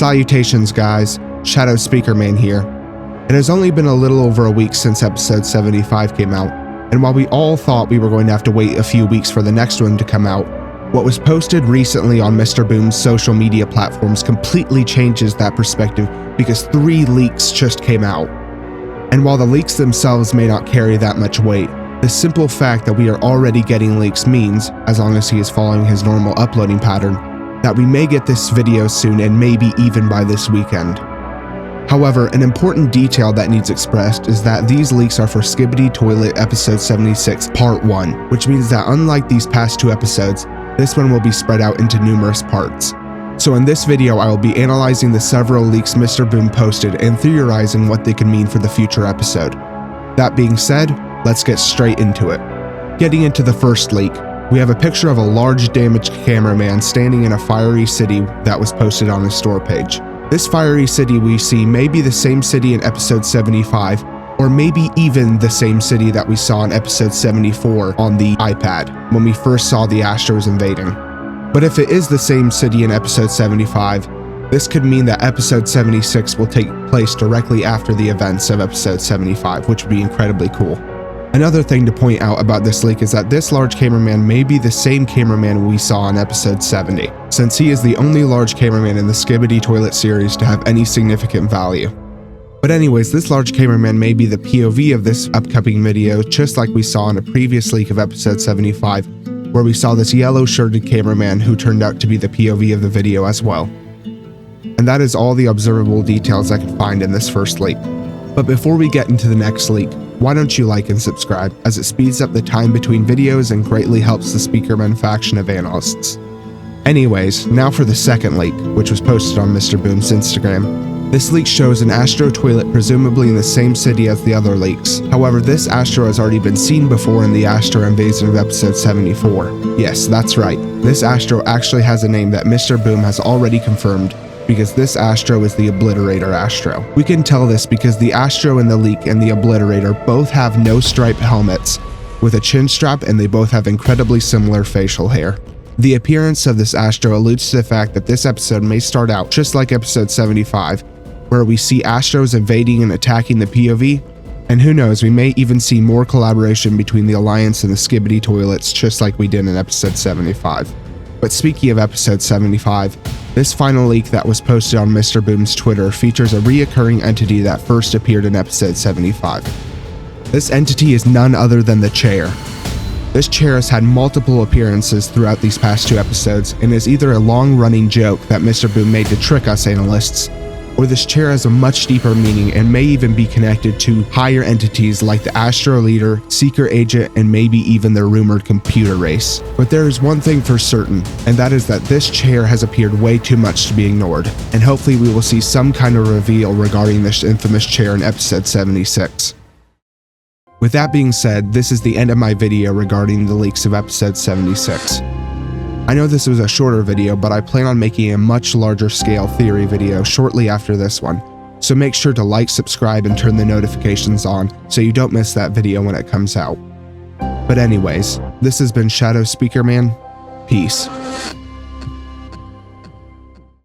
Salutations guys, Shadow Speakerman here. It has only been a little over a week since episode 75 came out, and while we all thought we were going to have to wait a few weeks for the next one to come out, what was posted recently on Mr. Boom's social media platforms completely changes that perspective because 3 leaks just came out. And while the leaks themselves may not carry that much weight, the simple fact that we are already getting leaks means, as long as he is following his normal uploading pattern, that we may get this video soon and maybe even by this weekend. However, an important detail that needs expressed is that these leaks are for Skibiditoilet episode 76 part 1, which means that unlike these past 2 episodes, this one will be spread out into numerous parts. So in this video I will be analyzing the several leaks Mr. Boom posted and theorizing what they can mean for the future episode. That being said, let's get straight into it. Getting into the first leak, we have a picture of a large damaged cameraman standing in a fiery city that was posted on his store page. This fiery city we see may be the same city in episode 75, or maybe even the same city that we saw in episode 74 on the iPad, when we first saw the Astros invading. But if it is the same city in episode 75, this could mean that episode 76 will take place directly after the events of episode 75, which would be incredibly cool. Another thing to point out about this leak is that this large cameraman may be the same cameraman we saw in episode 70, since he is the only large cameraman in the Skibiditoilet series to have any significant value. But anyways, this large cameraman may be the POV of this upcoming video, just like we saw in a previous leak of episode 75, where we saw this yellow-shirted cameraman who turned out to be the POV of the video as well. And that is all the observable details I could find in this first leak. But before we get into the next leak, why don't you like and subscribe, as it speeds up the time between videos and greatly helps the Speakerman faction of analysts. Anyways, now for the second leak, which was posted on Mr. Boom's Instagram. This leak shows an Astro toilet presumably in the same city as the other leaks. However, this Astro has already been seen before in the Astro invasion of episode 74. Yes, that's right. This Astro actually has a name that Mr. Boom has already confirmed, because this Astro is the Obliterator Astro. We can tell this because the Astro in the leak and the Obliterator both have no stripe helmets with a chin strap, and they both have incredibly similar facial hair. The appearance of this Astro alludes to the fact that this episode may start out just like episode 75, where we see Astros invading and attacking the POV, and who knows, we may even see more collaboration between the Alliance and the Skibiditoilets just like we did in episode 75. But speaking of episode 75, this final leak that was posted on Mr. Boom's Twitter features a reoccurring entity that first appeared in episode 75. This entity is none other than the chair. This chair has had multiple appearances throughout these past 2 episodes and is either a long-running joke that Mr. Boom made to trick us analysts, or this chair has a much deeper meaning and may even be connected to higher entities like the Astro Leader, Seeker Agent, and maybe even their rumored computer race. But there is one thing for certain, and that is that this chair has appeared way too much to be ignored, and hopefully we will see some kind of reveal regarding this infamous chair in episode 76. With that being said, this is the end of my video regarding the leaks of episode 76. I know this was a shorter video, but I plan on making a much larger scale theory video shortly after this one, so make sure to like, subscribe, and turn the notifications on so you don't miss that video when it comes out. But anyways, this has been Shadow Speakerman. Peace.